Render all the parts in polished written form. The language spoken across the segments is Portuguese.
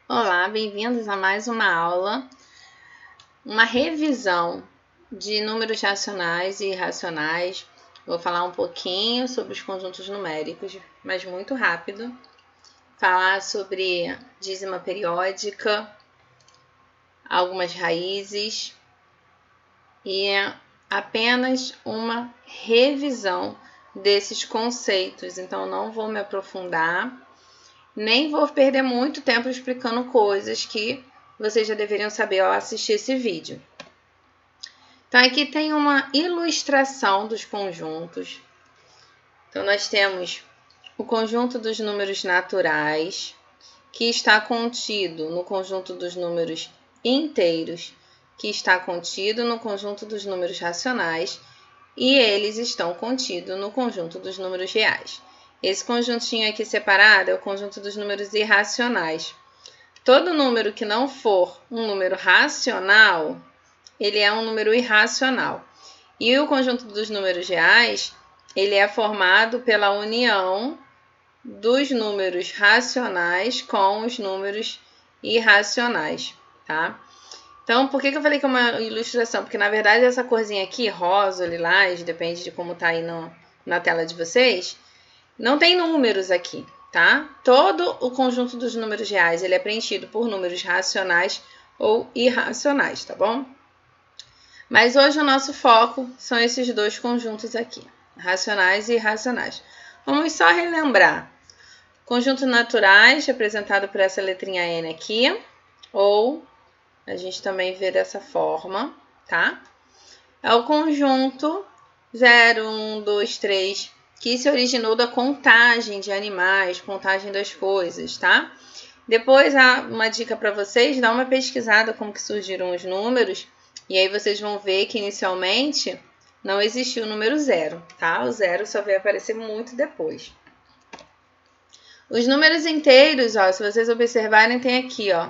Olá, bem-vindos a mais uma aula, uma revisão de números racionais e irracionais. Vou falar um pouquinho sobre os conjuntos numéricos, mas muito rápido. Falar sobre dízima periódica, algumas raízes e apenas uma revisão desses conceitos. Então, não vou me aprofundar. Nem vou perder muito tempo explicando coisas que vocês já deveriam saber ao assistir esse vídeo. Então, aqui tem uma ilustração dos conjuntos. Então, nós temos o conjunto dos números naturais, que está contido no conjunto dos números inteiros, que está contido no conjunto dos números racionais, e eles estão contidos no conjunto dos números reais. Esse conjuntinho aqui separado é o conjunto dos números irracionais. Todo número que não for um número racional, ele é um número irracional. E o conjunto dos números reais, ele é formado pela união dos números racionais com os números irracionais, tá? Então, por que eu falei que é uma ilustração? Porque, na verdade, essa corzinha aqui, rosa, lilás, depende de como tá aí na tela de vocês, não tem números aqui, tá? Todo o conjunto dos números reais, ele é preenchido por números racionais ou irracionais, tá bom? Mas hoje o nosso foco são esses dois conjuntos aqui, racionais e irracionais. Vamos só relembrar. Conjuntos naturais, representado por essa letrinha N aqui, ou a gente também vê dessa forma, tá? É o conjunto 0, 1, 2, 3, que se originou da contagem de animais, contagem das coisas, tá? Depois, uma dica para vocês, dá uma pesquisada como que surgiram os números, e aí vocês vão ver que inicialmente não existiu o número 0, tá? O 0 só veio aparecer muito depois. Os números inteiros, ó, se vocês observarem, tem aqui, ó.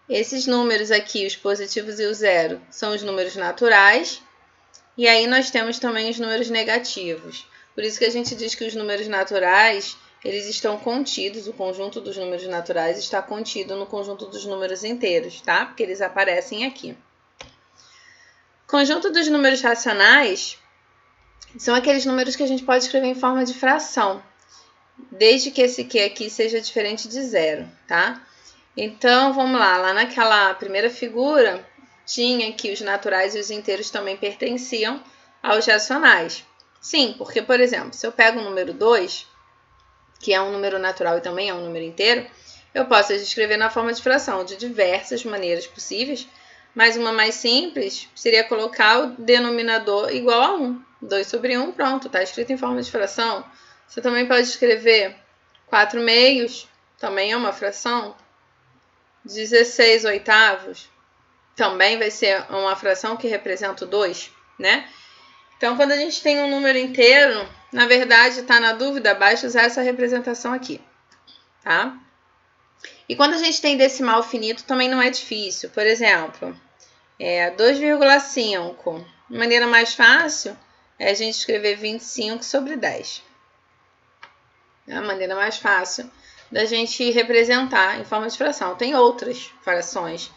Esses números aqui, os positivos e o 0, são os números naturais. E aí nós temos também os números negativos. Por isso que a gente diz que os números naturais, eles estão contidos, o conjunto dos números naturais está contido no conjunto dos números inteiros, tá? Porque eles aparecem aqui. Conjunto dos números racionais são aqueles números que a gente pode escrever em forma de fração, desde que esse Q aqui seja diferente de 0, tá? Então, vamos lá naquela primeira figura, tinha que os naturais e os inteiros também pertenciam aos racionais. Sim, porque, por exemplo, se eu pego o número 2, que é um número natural e também é um número inteiro, eu posso escrever na forma de fração de diversas maneiras possíveis, mas uma mais simples seria colocar o denominador igual a 1. 2 sobre 1, pronto, está escrito em forma de fração. Você também pode escrever 4 meios, também é uma fração. 16 oitavos, também vai ser uma fração que representa o 2, né? Então, quando a gente tem um número inteiro, na verdade, está na dúvida, basta usar essa representação aqui, tá? E quando a gente tem decimal finito, também não é difícil. Por exemplo, 2,5. A maneira mais fácil é a gente escrever 25 sobre 10. É a maneira mais fácil da gente representar em forma de fração. Tem outras frações,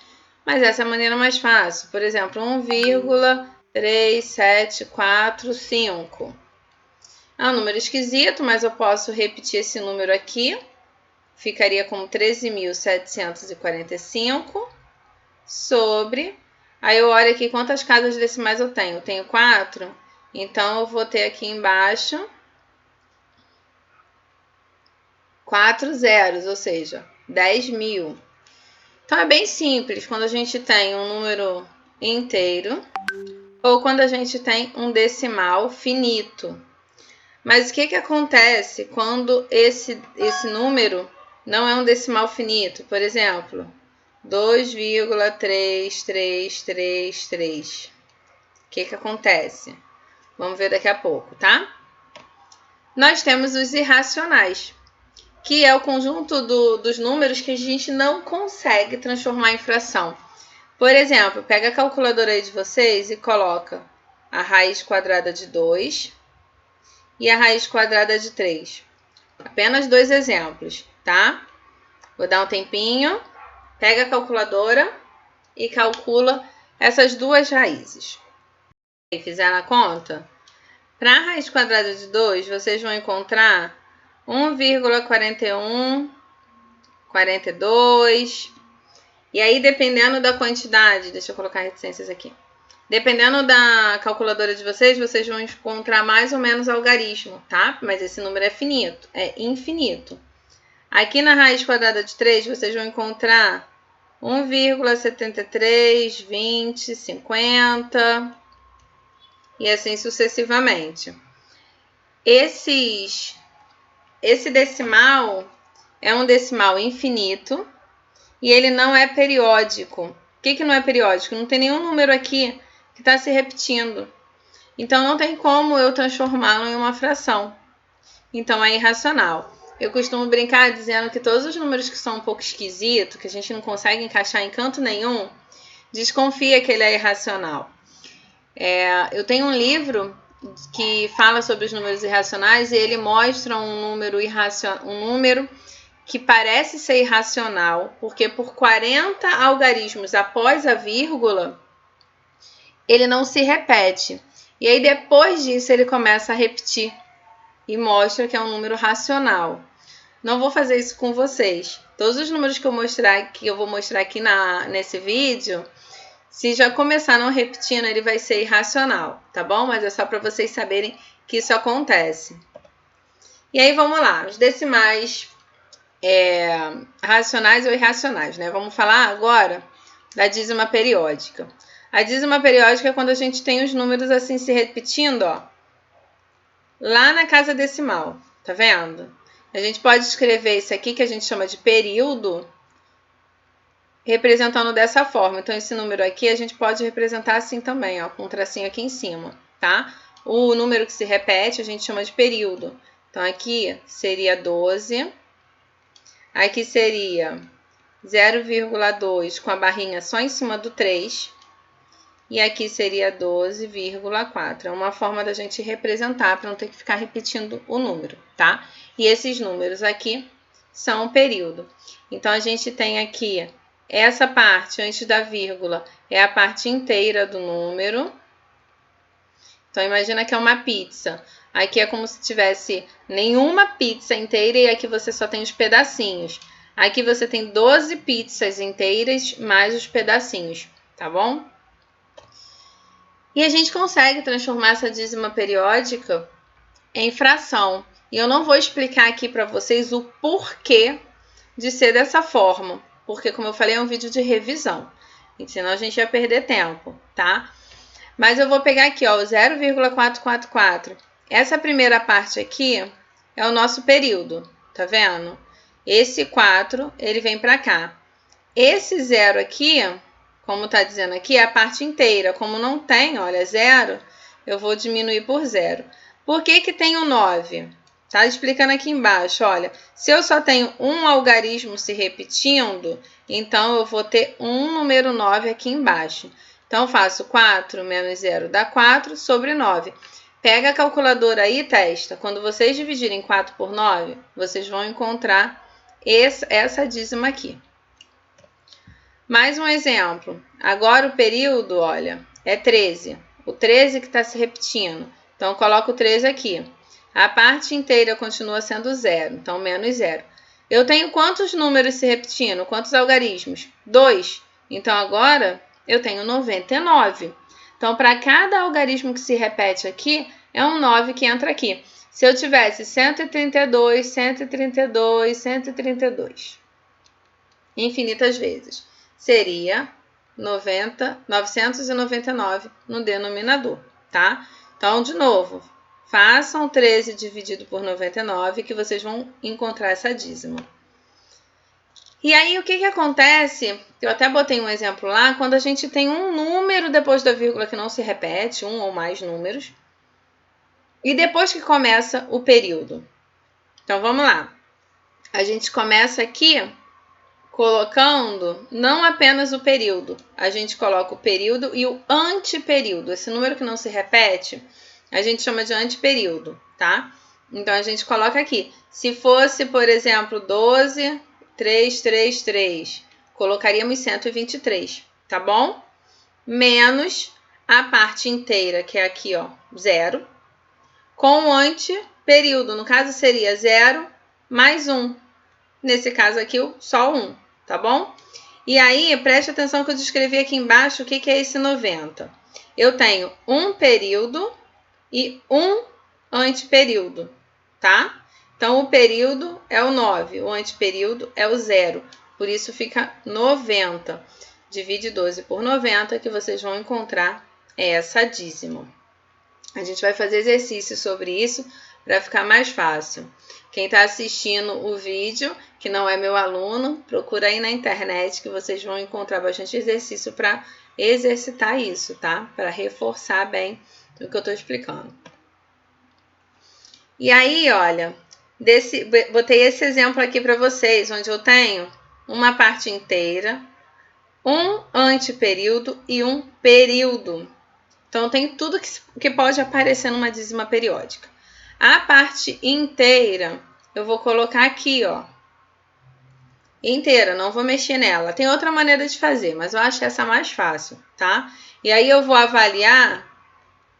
mas essa é a maneira mais fácil. Por exemplo, 1,3745. É um número esquisito, mas eu posso repetir esse número aqui. Ficaria como 13.745 sobre... Aí eu olho aqui quantas casas decimais eu tenho. Eu tenho 4, então eu vou ter aqui embaixo 4 zeros, ou seja, 10.000. Então, é bem simples quando a gente tem um número inteiro ou quando a gente tem um decimal finito. Mas o que acontece quando esse número não é um decimal finito? Por exemplo, 2,3333. O que acontece? Vamos ver daqui a pouco, tá? Nós temos os irracionais, que é o conjunto dos números que a gente não consegue transformar em fração. Por exemplo, pega a calculadora aí de vocês e coloca a raiz quadrada de 2 e a raiz quadrada de 3. Apenas dois exemplos, tá? Vou dar um tempinho. Pega a calculadora e calcula essas duas raízes. Se fizer na conta, para a raiz quadrada de 2, vocês vão encontrar 1,41, 42. E aí, dependendo da quantidade, deixa eu colocar reticências aqui. Dependendo da calculadora de vocês, vocês vão encontrar mais ou menos algarismo, tá? Mas esse número é infinito. Aqui na raiz quadrada de 3, vocês vão encontrar 1,73, 20, 50 e assim sucessivamente. Esse decimal é um decimal infinito e ele não é periódico. O que não é periódico? Não tem nenhum número aqui que está se repetindo. Então, não tem como eu transformá-lo em uma fração. Então, é irracional. Eu costumo brincar dizendo que todos os números que são um pouco esquisitos, que a gente não consegue encaixar em canto nenhum, desconfia que ele é irracional. Eu tenho um livro que fala sobre os números irracionais e ele mostra um número que parece ser irracional, porque por 40 algarismos após a vírgula, ele não se repete. E aí, depois disso, ele começa a repetir e mostra que é um número racional. Não vou fazer isso com vocês. Todos os números que eu vou mostrar aqui nesse vídeo, se já começar não repetindo, ele vai ser irracional, tá bom? Mas é só para vocês saberem que isso acontece. E aí, vamos lá. Os decimais racionais ou irracionais, né? Vamos falar agora da dízima periódica. A dízima periódica é quando a gente tem os números assim se repetindo, ó, lá na casa decimal, tá vendo? A gente pode escrever isso aqui que a gente chama de período, representando dessa forma. Então, esse número aqui a gente pode representar assim também, ó, com um tracinho aqui em cima, tá? O número que se repete a gente chama de período. Então, aqui seria 12. Aqui seria 0,2 com a barrinha só em cima do 3. E aqui seria 12,4. É uma forma da gente representar para não ter que ficar repetindo o número, tá? E esses números aqui são o período. Então, a gente tem aqui essa parte antes da vírgula, é a parte inteira do número. Então, imagina que é uma pizza. Aqui é como se tivesse nenhuma pizza inteira e aqui você só tem os pedacinhos. Aqui você tem 12 pizzas inteiras mais os pedacinhos, tá bom? E a gente consegue transformar essa dízima periódica em fração. E eu não vou explicar aqui para vocês o porquê de ser dessa forma. Porque, como eu falei, é um vídeo de revisão. E senão a gente ia perder tempo, tá? Mas eu vou pegar aqui, ó, o 0,444. Essa primeira parte aqui é o nosso período, tá vendo? Esse 4, ele vem para cá. Esse 0 aqui, como tá dizendo aqui, é a parte inteira. Como não tem, olha, 0, eu vou diminuir por 0. Por que que tem o 9? Tá explicando aqui embaixo, olha. Se eu só tenho um algarismo se repetindo, então eu vou ter um número 9 aqui embaixo. Então, eu faço 4 menos 0 dá 4 sobre 9. Pega a calculadora aí e testa. Quando vocês dividirem 4 por 9, vocês vão encontrar essa dízima aqui. Mais um exemplo. Agora o período, olha, é 13. O 13 que está se repetindo. Então, eu coloco o 13 aqui. A parte inteira continua sendo 0. Então, menos 0. Eu tenho quantos números se repetindo? Quantos algarismos? 2. Então, agora eu tenho 99. Então, para cada algarismo que se repete aqui, é um 9 que entra aqui. Se eu tivesse 132, 132, 132, infinitas vezes, seria 999 no denominador, tá? Então, de novo, façam 13 dividido por 99 que vocês vão encontrar essa dízima. E aí, o que acontece? Eu até botei um exemplo lá, quando a gente tem um número depois da vírgula que não se repete, um ou mais números, e depois que começa o período. Então, vamos lá. A gente começa aqui colocando não apenas o período, a gente coloca o período e o anteperíodo. Esse número que não se repete, a gente chama de anteperíodo, tá? Então, a gente coloca aqui. Se fosse, por exemplo, 12... 3, 3, 3. colocaríamos 123, tá bom? Menos a parte inteira, que é aqui, ó, 0, com o anteperíodo. No caso, seria 0 mais 1. Nesse caso aqui, só 1, tá bom? E aí, preste atenção que eu descrevi aqui embaixo o que é esse 90. Eu tenho um período e um anteperíodo, tá? Então, o período é o 9, o anteperíodo é o 0. Por isso, fica 90. Divide 12 por 90, que vocês vão encontrar essa dízima. A gente vai fazer exercício sobre isso para ficar mais fácil. Quem está assistindo o vídeo, que não é meu aluno, procura aí na internet que vocês vão encontrar bastante exercício para exercitar isso, tá? Para reforçar bem o que eu estou explicando. E aí, olha, botei esse exemplo aqui para vocês, onde eu tenho uma parte inteira, um anteperíodo e um período. Então, tem tudo que pode aparecer numa dízima periódica. A parte inteira, eu vou colocar aqui, ó. Inteira, não vou mexer nela. Tem outra maneira de fazer, mas eu acho essa mais fácil, tá? E aí, eu vou avaliar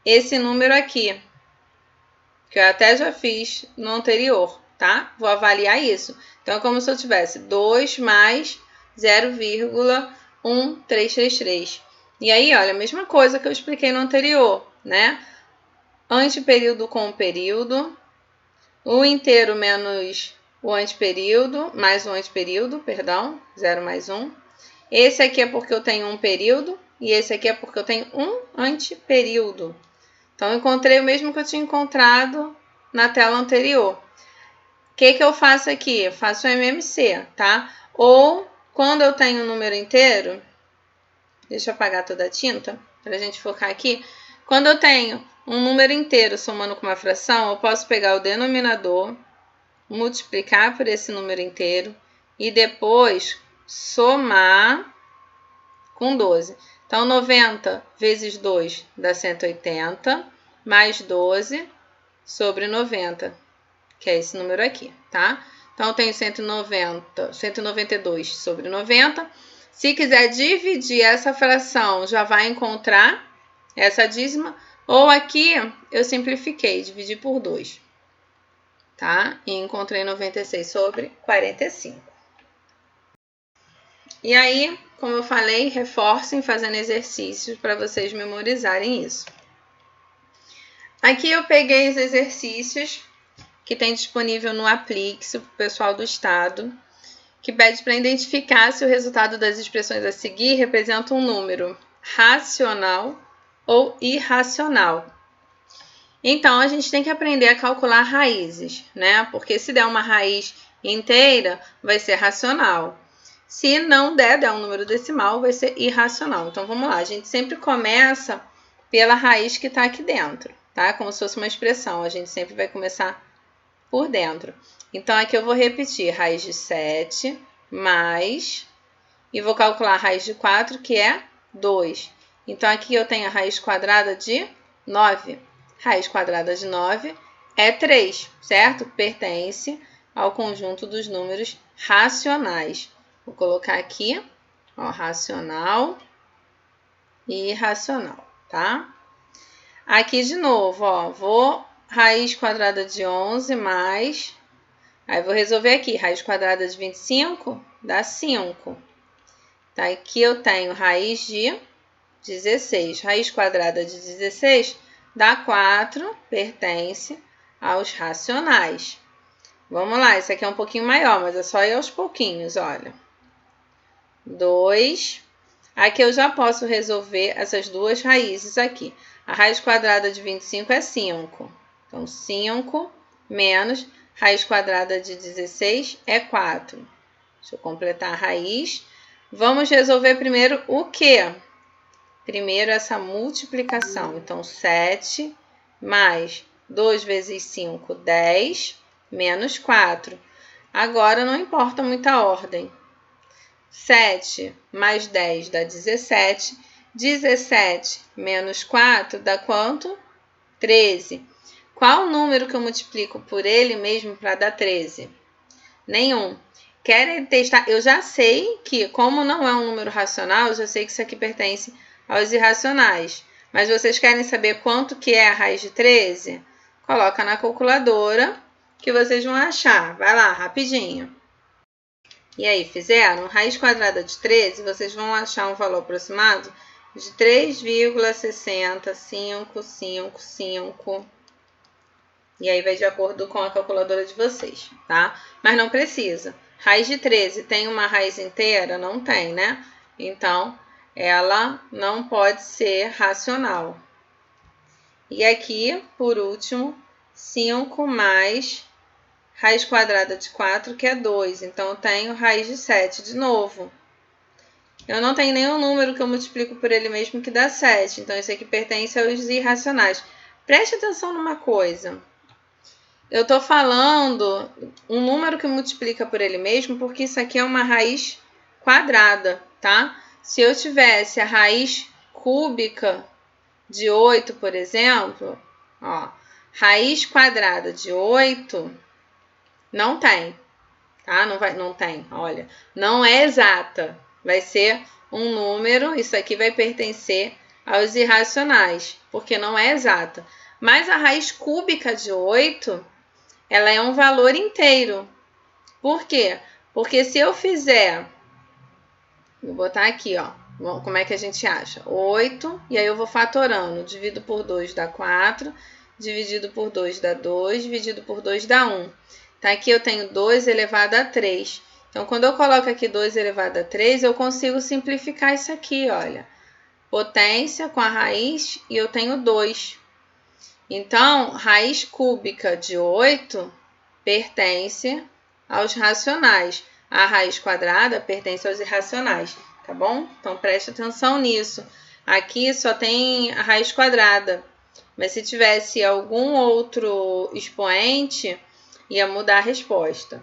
esse número aqui, que eu até já fiz no anterior, tá? Vou avaliar isso. Então, é como se eu tivesse 2 mais 0,1333. E aí, olha, a mesma coisa que eu expliquei no anterior, né? Anteperíodo com o período, o inteiro menos o anteperíodo, mais o anteperíodo, perdão, 0 mais 1. Esse aqui é porque eu tenho um período e esse aqui é porque eu tenho um anteperíodo. Então, eu encontrei o mesmo que eu tinha encontrado na tela anterior. O que eu faço aqui? Eu faço o MMC, tá? Ou, quando eu tenho um número inteiro, deixa eu apagar toda a tinta, para a gente focar aqui. Quando eu tenho um número inteiro somando com uma fração, eu posso pegar o denominador, multiplicar por esse número inteiro e depois somar com 12. Então, 90 vezes 2 dá 180, mais 12 sobre 90, que é esse número aqui, tá? Então, eu tenho 192 sobre 90. Se quiser dividir essa fração, já vai encontrar essa dízima. Ou aqui, eu simplifiquei, dividi por 2, tá? E encontrei 96 sobre 45. E aí, como eu falei, reforcem fazendo exercícios para vocês memorizarem isso. Aqui eu peguei os exercícios que tem disponível no Aplique-se para o pessoal do estado, que pede para identificar se o resultado das expressões a seguir representa um número racional ou irracional. Então, a gente tem que aprender a calcular raízes, né? Porque se der uma raiz inteira, vai ser racional. Se não der um número decimal, vai ser irracional. Então, vamos lá. A gente sempre começa pela raiz que está aqui dentro, tá? Como se fosse uma expressão. A gente sempre vai começar por dentro. Então, aqui eu vou repetir raiz de 7 mais, e vou calcular a raiz de 4, que é 2. Então, aqui eu tenho a raiz quadrada de 9. Raiz quadrada de 9 é 3, certo? Pertence ao conjunto dos números racionais. Vou colocar aqui, ó, racional e irracional, tá? Aqui de novo, ó, raiz quadrada de 11 mais, aí vou resolver aqui, raiz quadrada de 25 dá 5. Tá, aqui eu tenho raiz de 16, raiz quadrada de 16 dá 4, pertence aos racionais. Vamos lá, esse aqui é um pouquinho maior, mas é só ir aos pouquinhos, olha. 2. Aqui eu já posso resolver essas duas raízes aqui. A raiz quadrada de 25 é 5. Então, 5 menos raiz quadrada de 16 é 4. Deixa eu completar a raiz. Vamos resolver primeiro o quê? Primeiro essa multiplicação. Então, 7 mais 2 vezes 5, 10, menos 4. Agora, não importa muita ordem. 7 mais 10 dá 17. 17 menos 4 dá quanto? 13. Qual o número que eu multiplico por ele mesmo para dar 13? Nenhum. Querem testar? Eu já sei que, como não é um número racional, eu já sei que isso aqui pertence aos irracionais. Mas vocês querem saber quanto que é a raiz de 13? Coloca na calculadora que vocês vão achar. Vai lá, rapidinho. E aí, fizeram? Raiz quadrada de 13, vocês vão achar um valor aproximado de 3,60555. E aí vai de acordo com a calculadora de vocês, tá? Mas não precisa. Raiz de 13 tem uma raiz inteira? Não tem, né? Então, ela não pode ser racional. E aqui, por último, 5 mais raiz quadrada de 4, que é 2. Então, eu tenho raiz de 7 de novo. Eu não tenho nenhum número que eu multiplico por ele mesmo que dá 7. Então, isso aqui pertence aos irracionais. Preste atenção numa coisa. Eu estou falando um número que multiplica por ele mesmo, porque isso aqui é uma raiz quadrada, tá? Se eu tivesse a raiz cúbica de 8, por exemplo, ó, raiz quadrada de 8, não tem, tá? Não tem, olha, não é exata. Vai ser um número, isso aqui vai pertencer aos irracionais, porque não é exata. Mas a raiz cúbica de 8... ela é um valor inteiro. Por quê? Porque se eu fizer, vou botar aqui, ó, como é que a gente acha? 8, e aí eu vou fatorando. Divido por 2 dá 4, dividido por 2 dá 2, dividido por 2 dá 1. Tá, aqui eu tenho 2 elevado a 3. Então, quando eu coloco aqui 2 elevado a 3, eu consigo simplificar isso aqui, olha. Potência com a raiz, e eu tenho 2. Então, raiz cúbica de 8... pertence aos racionais. A raiz quadrada pertence aos irracionais, tá bom? Então, preste atenção nisso. Aqui só tem a raiz quadrada, mas se tivesse algum outro expoente, ia mudar a resposta.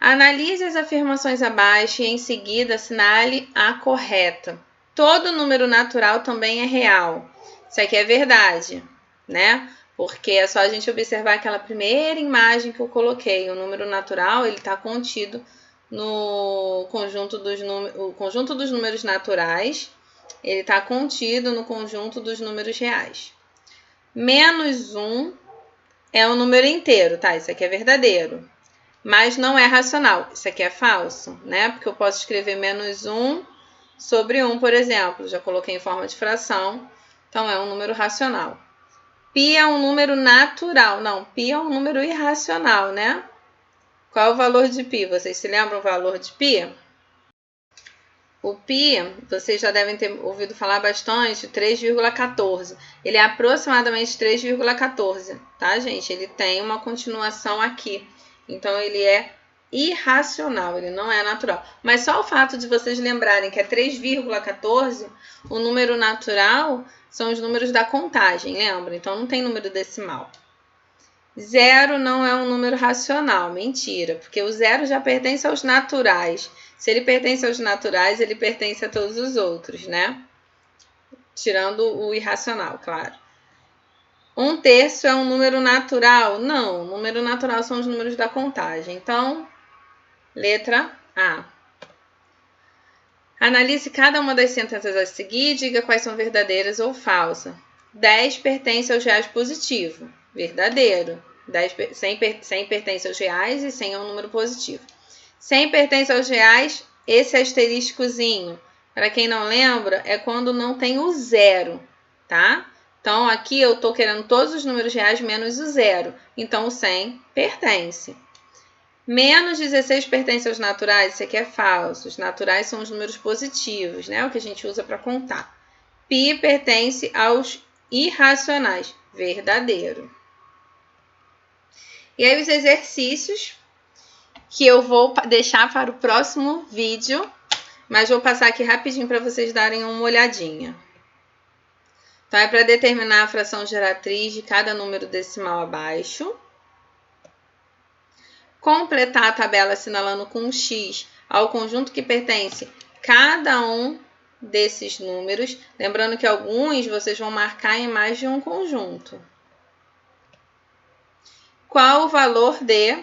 Analise as afirmações abaixo e, em seguida, assinale a correta. Todo número natural também é real. Isso aqui é verdade, né? Porque é só a gente observar aquela primeira imagem que eu coloquei. O número natural, ele está contido no conjunto dos números. O conjunto dos números naturais, ele está contido no conjunto dos números reais. Menos 1 é um número inteiro, tá? Isso aqui é verdadeiro. Mas não é racional. Isso aqui é falso, né? Porque eu posso escrever menos 1 sobre 1, por exemplo. Já coloquei em forma de fração. Então, é um número racional. Π é um número natural. Não, π é um número irracional, né? Qual é o valor de π? Vocês se lembram o valor de π? O π, vocês já devem ter ouvido falar bastante, 3,14. Ele é aproximadamente 3,14, tá, gente? Ele tem uma continuação aqui. Então, ele é irracional, ele não é natural. Mas só o fato de vocês lembrarem que é 3,14, o número natural são os números da contagem, lembra? Então, não tem número decimal. 0 não é um número racional, mentira, porque o 0 já pertence aos naturais. Se ele pertence aos naturais, ele pertence a todos os outros, né? Tirando o irracional, claro. 1/3 é um número natural? Não, número natural são os números da contagem. Então, letra A. Analise cada uma das sentenças a seguir e diga quais são verdadeiras ou falsas. 10 pertence aos reais positivo. Verdadeiro. 100 pertence aos reais e 100 é um número positivo. 100 pertence aos reais, esse asteriscozinho, para quem não lembra, é quando não tem o zero, tá? Então, aqui eu estou querendo todos os números reais menos o zero. Então, o 100 pertence. Menos 16 pertence aos naturais, isso aqui é falso. Os naturais são os números positivos, né? O que a gente usa para contar. Π pertence aos irracionais, verdadeiro. E aí, os exercícios que eu vou deixar para o próximo vídeo, mas vou passar aqui rapidinho para vocês darem uma olhadinha. Então, é para determinar a fração geratriz de cada número decimal abaixo. Completar a tabela assinalando com um X ao conjunto que pertence cada um desses números. Lembrando que alguns vocês vão marcar em mais de um conjunto. Qual o valor de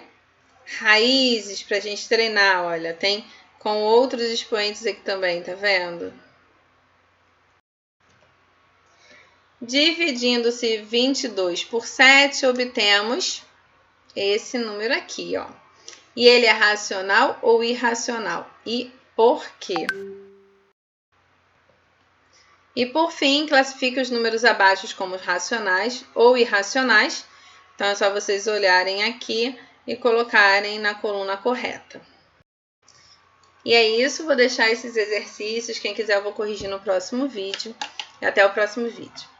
raízes para a gente treinar, olha, tem com outros expoentes aqui também, tá vendo? Dividindo-se 22 por 7, obtemos esse número aqui, ó. E ele é racional ou irracional? E por quê? E por fim, classifique os números abaixo como racionais ou irracionais. Então é só vocês olharem aqui e colocarem na coluna correta. E é isso, vou deixar esses exercícios. Quem quiser eu vou corrigir no próximo vídeo. E até o próximo vídeo.